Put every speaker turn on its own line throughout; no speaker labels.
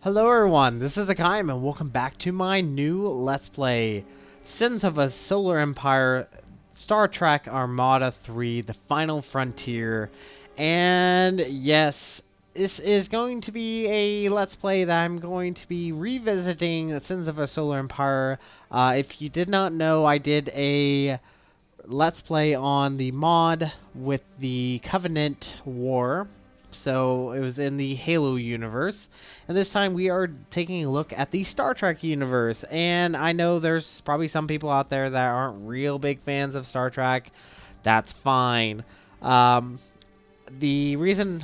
Hello everyone, this is Hakaym and welcome back to my new Let's Play, Sins of a Solar Empire, Star Trek Armada 3, The Final Frontier. And yes, this is going to be a Let's Play that I'm going to be revisiting Sins of a Solar Empire. If you did not know, I did a Let's Play on the mod with the Covenant War. So it was in the Halo universe. And this time we are taking a look at the Star Trek universe. And I know there's probably some people out there that aren't real big fans of Star Trek. That's fine. The reason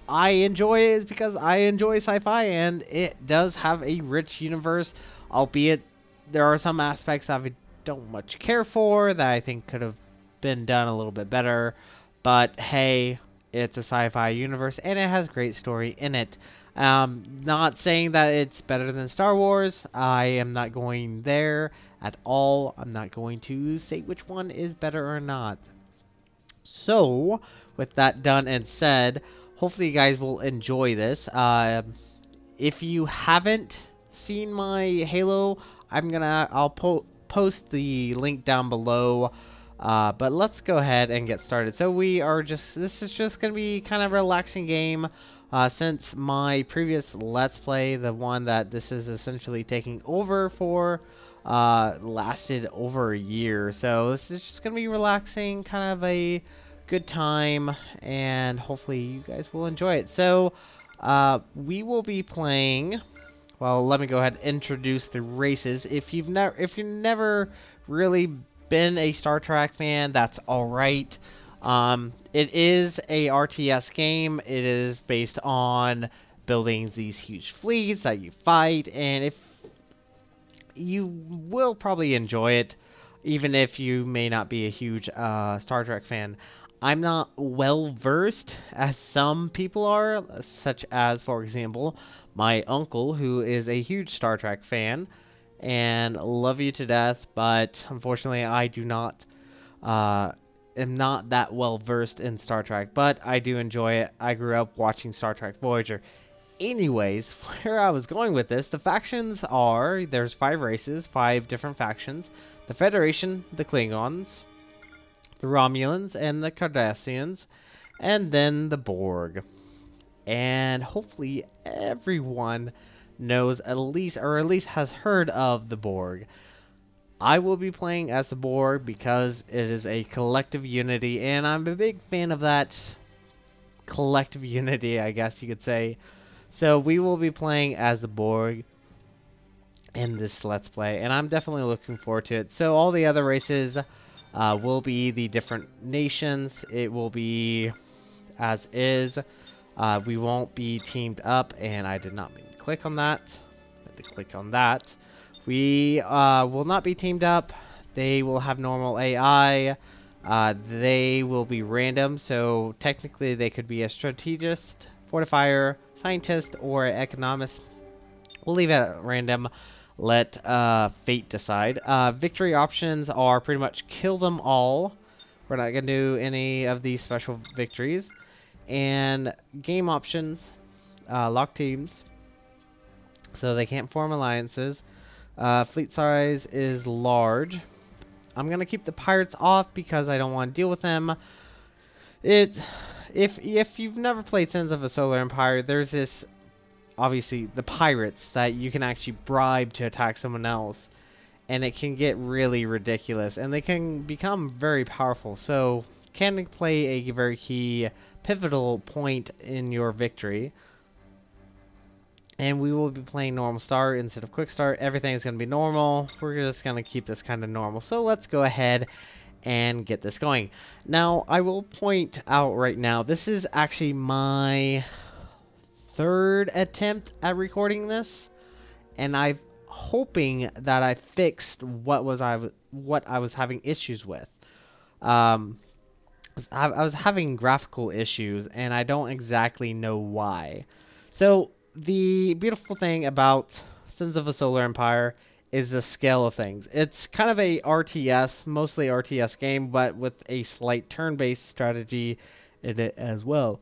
I enjoy it is because I enjoy sci-fi and it does have a rich universe, albeit there are some aspects of it don't much care for that I think could have been done a little bit better. But hey, it's a sci-fi universe and it has great story in it. Not saying that it's better than Star Wars. I am not going there at all. I'm not going to say which one is better or not. So, with that done and said, hopefully you guys will enjoy this. If you haven't seen my Halo, I'll post the link down below. But let's go ahead and get started. So this is just going to be kind of a relaxing game. Since my previous Let's Play, the one that this is essentially taking over for, lasted over a year. So this is just going to be relaxing, kind of a good time, and hopefully you guys will enjoy it. So we will be playing. Well, let me go ahead and introduce the races. If you've never really been a Star Trek fan, that's all right. It is a RTS game. It is based on building these huge fleets that you fight, and if you will probably enjoy it, even if you may not be a huge Star Trek fan. I'm not well versed as some people are, such as, for example, my uncle, who is a huge Star Trek fan, and love you to death, but unfortunately I do not am not that well versed in Star Trek, but I do enjoy it. I grew up watching Star Trek Voyager. Anyways, where I was going with this, the factions are, there's 5 races, 5 different factions. The Federation, the Klingons, the Romulans, and the Cardassians, and then the Borg. And hopefully everyone knows at least has heard of the Borg. I will be playing as the Borg because it is a collective unity, and I'm a big fan of that collective unity, I guess you could say. So we will be playing as the Borg in this Let's Play, and I'm definitely looking forward to it. So all the other races will be the different nations. It will be as is. We won't be teamed up, and I did not mean to click on that. I had to click on that. We will not be teamed up. They will have normal AI. They will be random, so technically they could be a strategist, fortifier, scientist, or economist. We'll leave it at random. Let fate decide. Victory options are pretty much kill them all. We're not going to do any of these special victories. And game options, lock teams, so they can't form alliances. Fleet size is large. I'm gonna keep the pirates off because I don't want to deal with them. If you've never played Sins of a Solar Empire, there's this, obviously, the pirates that you can actually bribe to attack someone else, and it can get really ridiculous, and they can become very powerful. So can play a very key pivotal point in your victory. And we will be playing normal start instead of quick start. Everything is going to be normal. We're just going to keep this kind of normal. So let's go ahead and get this going. Now, I will point out right now, this is actually my 3rd attempt at recording this. And I'm hoping that I fixed what I was having issues with. I was having graphical issues, and I don't exactly know why. So the beautiful thing about Sins of a Solar Empire is the scale of things. It's kind of a RTS, mostly RTS game, but with a slight turn-based strategy in it as well.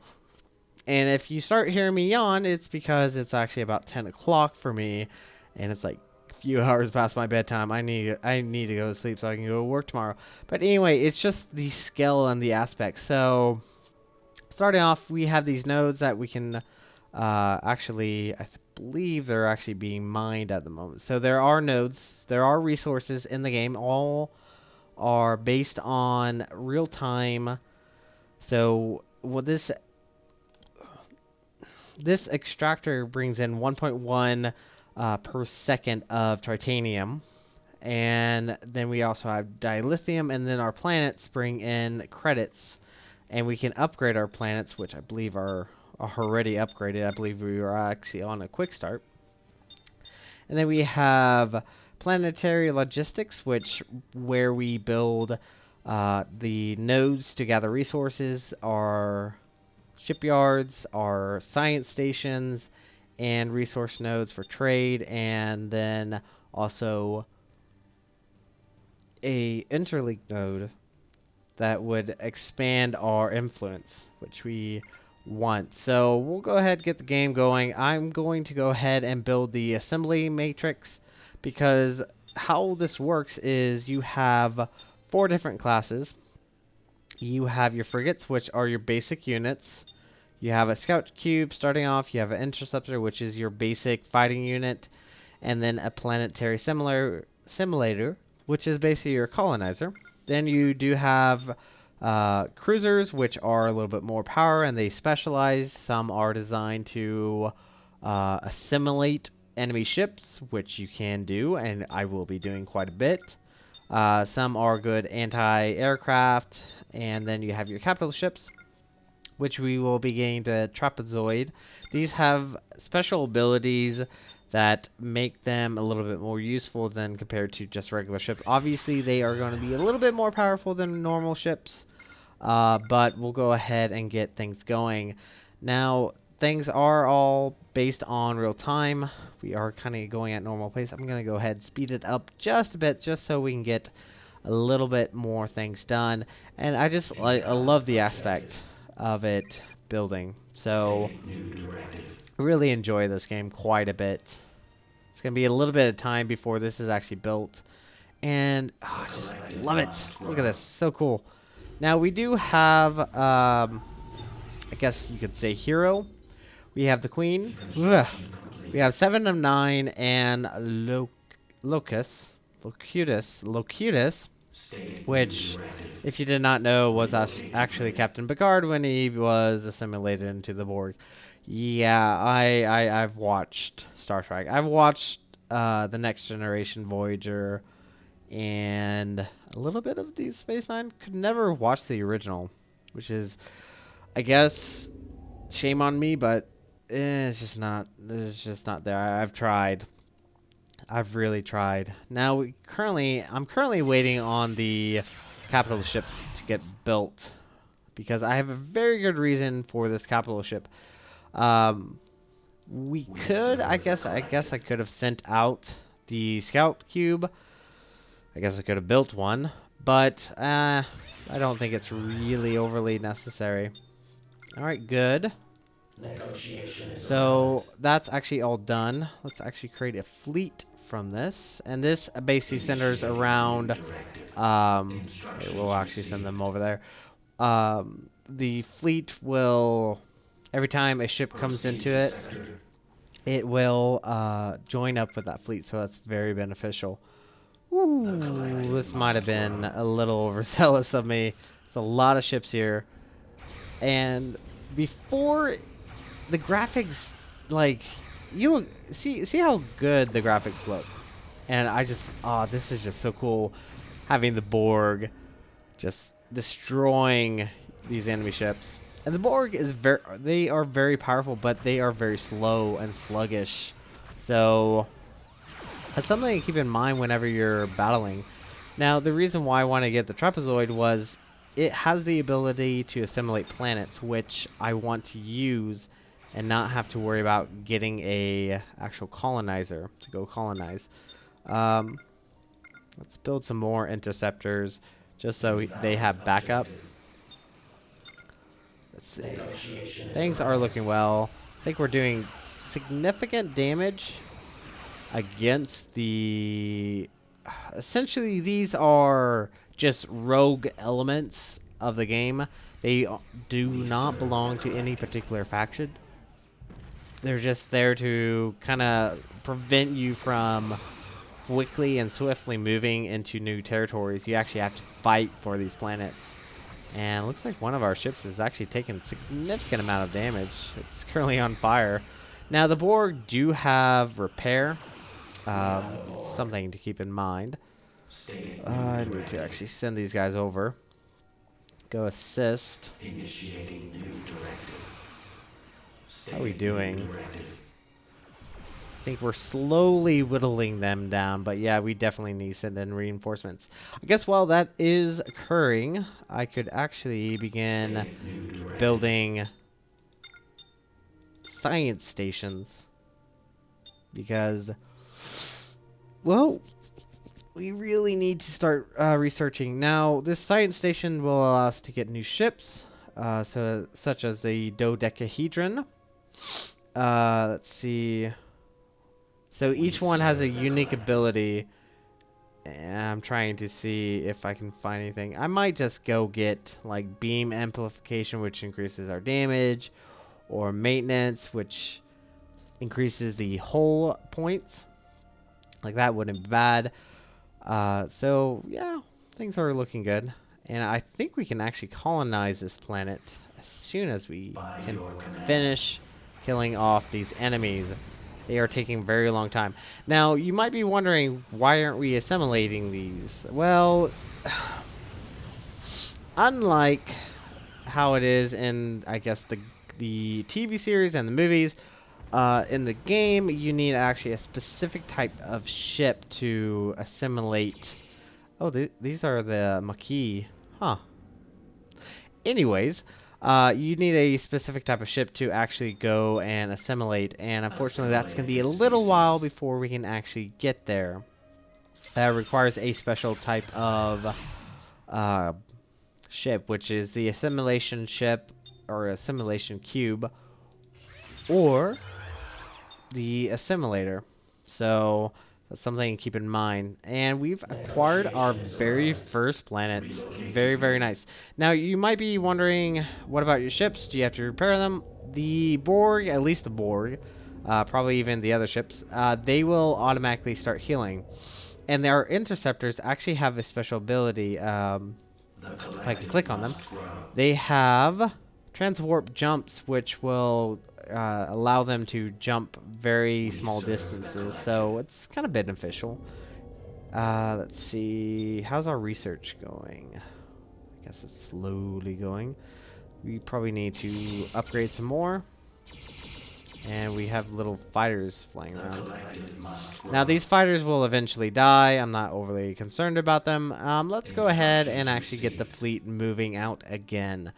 And if you start hearing me yawn, it's because it's actually about 10 o'clock for me, and it's like a few hours past my bedtime. I need to go to sleep so I can go to work tomorrow. But anyway, it's just the scale and the aspect. So starting off, we have these nodes that we can actually, I believe they're actually being mined at the moment. So there are nodes, there are resources in the game. All are based on real time. So what this extractor brings in 1.1 per second of titanium. And then we also have dilithium, and then our planets bring in credits. And we can upgrade our planets, which I believe are already upgraded. I believe we were actually on a quick start. And then we have planetary logistics, where we build the nodes to gather resources, our shipyards, our science stations, and resource nodes for trade, and then also a interleague node that would expand our influence, which we want. So we'll go ahead and get the game going. I'm going to go ahead and build the assembly matrix, because how this works is you have 4 different classes. You have your frigates, which are your basic units. You have a scout cube starting off. You have an interceptor, which is your basic fighting unit. And then a planetary simulator, which is basically your colonizer. Then you do have cruisers, which are a little bit more power, and they specialize. Some are designed to assimilate enemy ships, which you can do, and I will be doing quite a bit. Some are good anti-aircraft, and then you have your capital ships, which we will be getting to trapezoid. These have special abilities that make them a little bit more useful than compared to just regular ships. Obviously, they are going to be a little bit more powerful than normal ships, but we'll go ahead and get things going. Now, things are all based on real time. We are kind of going at normal pace. I'm going to go ahead and speed it up just a bit, just so we can get a little bit more things done. And I love the aspect of it building. So I really enjoy this game quite a bit. It's going to be a little bit of time before this is actually built. And I just love it. Look at this. So cool. Now we do have, I guess you could say hero. We have the queen. Ugh. We have 7 of 9 and Locutus, which, if you did not know, was actually Captain Picard when he was assimilated into the Borg. Yeah, I've watched Star Trek. I've watched The Next Generation, Voyager, and a little bit of Deep Space Nine. Could never watch the original, which is, I guess, shame on me, but it's just not there. I've tried. I've really tried. Now, I'm currently waiting on the capital ship to get built, because I have a very good reason for this capital ship. We could, I guess I could have sent out the scout cube. I guess I could have built one, but I don't think it's really overly necessary. All right, good. So that's actually all done. Let's actually create a fleet from this, and this basically centers around. We'll actually send them over there. The fleet will, every time a ship comes into it, it will join up with that fleet, so that's very beneficial. Ooh, this might have been a little overzealous of me. There's a lot of ships here, and before the graphics, like, you look, see how good the graphics look, and this is just so cool, having the Borg just destroying these enemy ships. And the Borg they are very powerful, but they are very slow and sluggish. So that's something to keep in mind whenever you're battling. Now, the reason why I want to get the trapezoid was it has the ability to assimilate planets, which I want to use and not have to worry about getting a actual colonizer to go colonize. Let's build some more interceptors just so they have backup. Let's see. Things are looking well. I think we're doing significant damage against the... Essentially, these are just rogue elements of the game. They do not belong to any particular faction. They're just there to kind of prevent you from quickly and swiftly moving into new territories. You actually have to fight for these planets. And it looks like one of our ships is actually taking a significant amount of damage. It's currently on fire. Now, the Borg do have repair. Something to keep in mind. I need to actually send these guys over. Go assist.
Initiating new directive.
How are we doing? I think we're slowly whittling them down, but yeah, we definitely need to send in reinforcements. I guess while that is occurring, I could actually begin building science stations. Because, well, we really need to start researching. Now, this science station will allow us to get new ships, such as the dodecahedron. Let's see. So each one has a unique ability. And I'm trying to see if I can find anything. I might just go get like beam amplification, which increases our damage, or maintenance, which increases the hull points. Like that wouldn't be bad. So yeah, things are looking good. And I think we can actually colonize this planet as soon as we can finish killing off these enemies. They are taking a very long time. Now, you might be wondering, why aren't we assimilating these? Well, unlike how it is in, I guess, the TV series and the movies, in the game, you need actually a specific type of ship to assimilate. Oh, these are the Maquis. Huh. Anyways, you need a specific type of ship to actually go and assimilate, and unfortunately that's going to be a little while before we can actually get there. That requires a special type of ship, which is the assimilation ship, or assimilation cube, or the assimilator. So that's something to keep in mind. And we've acquired our very first planet. Very, very nice. Now, you might be wondering, what about your ships? Do you have to repair them? The Borg, at least the Borg, probably even the other ships, they will automatically start healing. And our interceptors actually have a special ability. If I can click on them. They have transwarp jumps, which will allow them to jump very small distances, so it's kind of beneficial. Let's see, how's our research going? I guess it's slowly going. We probably need to upgrade some more, and we have little fighters flying around. Now, these fighters will eventually die. I'm not overly concerned about them. Let's go ahead and actually get the fleet moving out again.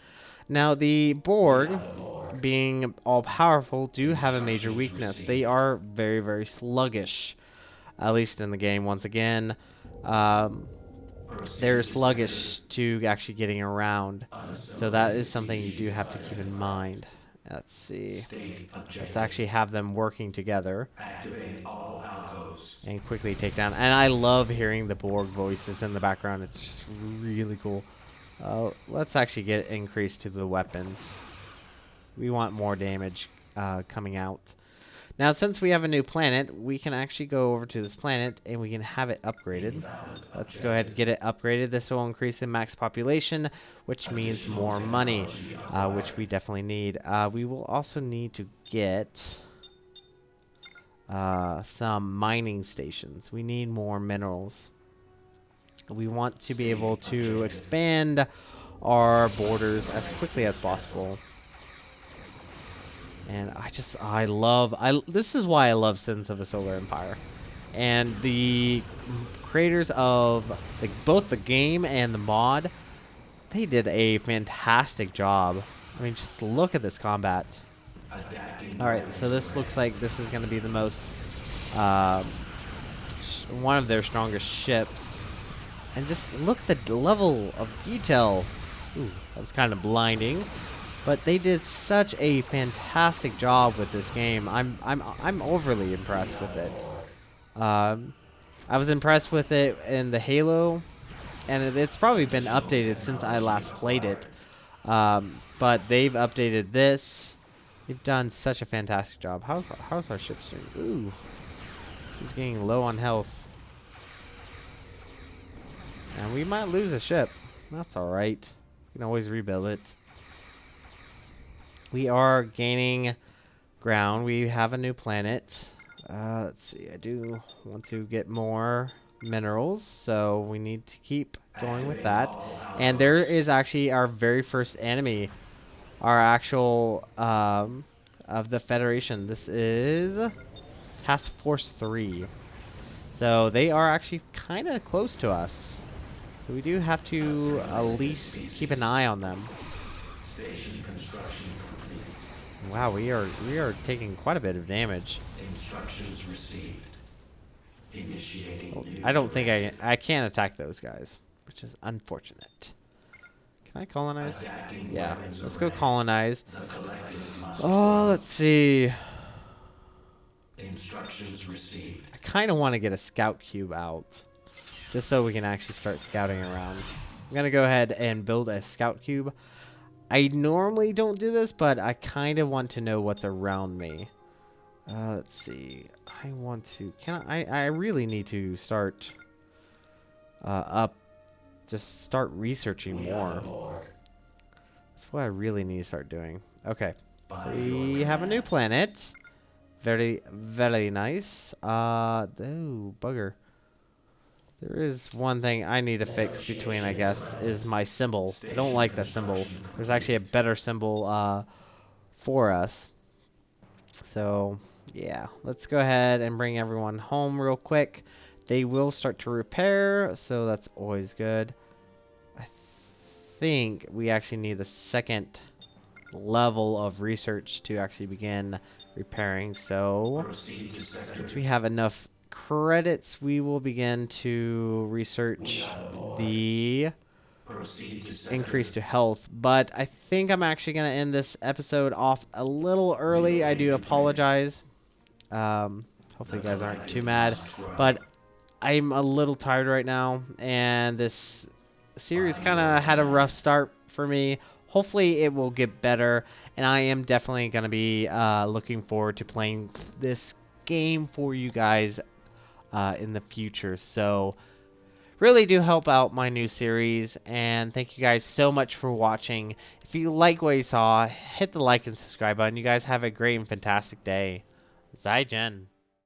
Now, the Borg, being all-powerful, do have a major weakness. They are very, very sluggish, at least in the game. Once again, they're sluggish to actually getting around, so that is something you do have to keep in mind. Let's see. Let's actually have them working together and quickly take down. And I love hearing the Borg voices in the background. It's just really cool. Let's actually get increase to the weapons. We want more damage coming out. Now, since we have a new planet, we can actually go over to this planet and we can have it upgraded. Let's go ahead and get it upgraded. This will increase the max population, which means more money, which we definitely need. We will also need to get some mining stations. We need more minerals. We want to be able to expand our borders as quickly as possible. And this is why I love Sins of the Solar Empire. And the creators of both the game and the mod, they did a fantastic job. I mean, just look at this combat. Alright, so this looks like this is going to be the most, one of their strongest ships. And just look at the level of detail. Ooh, that was kind of blinding. But they did such a fantastic job with this game. I'm overly impressed with it. I was impressed with it in the Halo, and it's probably been updated since I last played it. But they've updated this. They've done such a fantastic job. How's our ship doing? Ooh, he's getting low on health, and we might lose a ship. That's all right. We can always rebuild it. We are gaining ground. We have a new planet. Let's see. I do want to get more minerals, so we need to keep going with that. And there is actually our very first enemy, our actual of the Federation. This is Task Force 3. So they are actually kind of close to us. So we do have to at least keep an eye on them.
Station construction complete.
Wow, we are taking quite a bit of damage.
Instructions received. Initiating new
I don't think
directive.
I can't attack those guys, which is unfortunate. Can I colonize?
Adapting
Yeah,
weapons
let's go
array.
colonize.
The collective must
Oh, let's see.
Instructions received.
I kind of want to get a scout cube out, just so we can actually start scouting around. I'm gonna go ahead and build a scout cube. I normally don't do this, but I kind of want to know what's around me. Let's see. I want to. I really need to start just start researching
We are
more.
the Borg.
That's what I really need to start doing. Okay. So
By
we
your
have a new
command.
planet. Very, very nice. Oh, bugger. There is one thing I need to fix between, I guess, is my symbol. I don't like that symbol. There's actually a better symbol for us. So, yeah. Let's go ahead and bring everyone home real quick. They will start to repair, so that's always good. I think we actually need the second level of research to actually begin repairing. So,
Proceed to sector.
once we have enough credits, we will begin to research the
Proceed to sector.
increase to health. But I think I'm actually going to end this episode off a little early. I do apologize. Hopefully you guys aren't too mad. But I'm a little tired right now, and this series kind of had a rough start for me. Hopefully it will get better, and I am definitely going to be looking forward to playing this game for you guys in the future. So really do help out my new series, and thank you guys so much for watching. If you like what you saw, hit the like and subscribe button. You guys have a great and fantastic day. Zai Jen.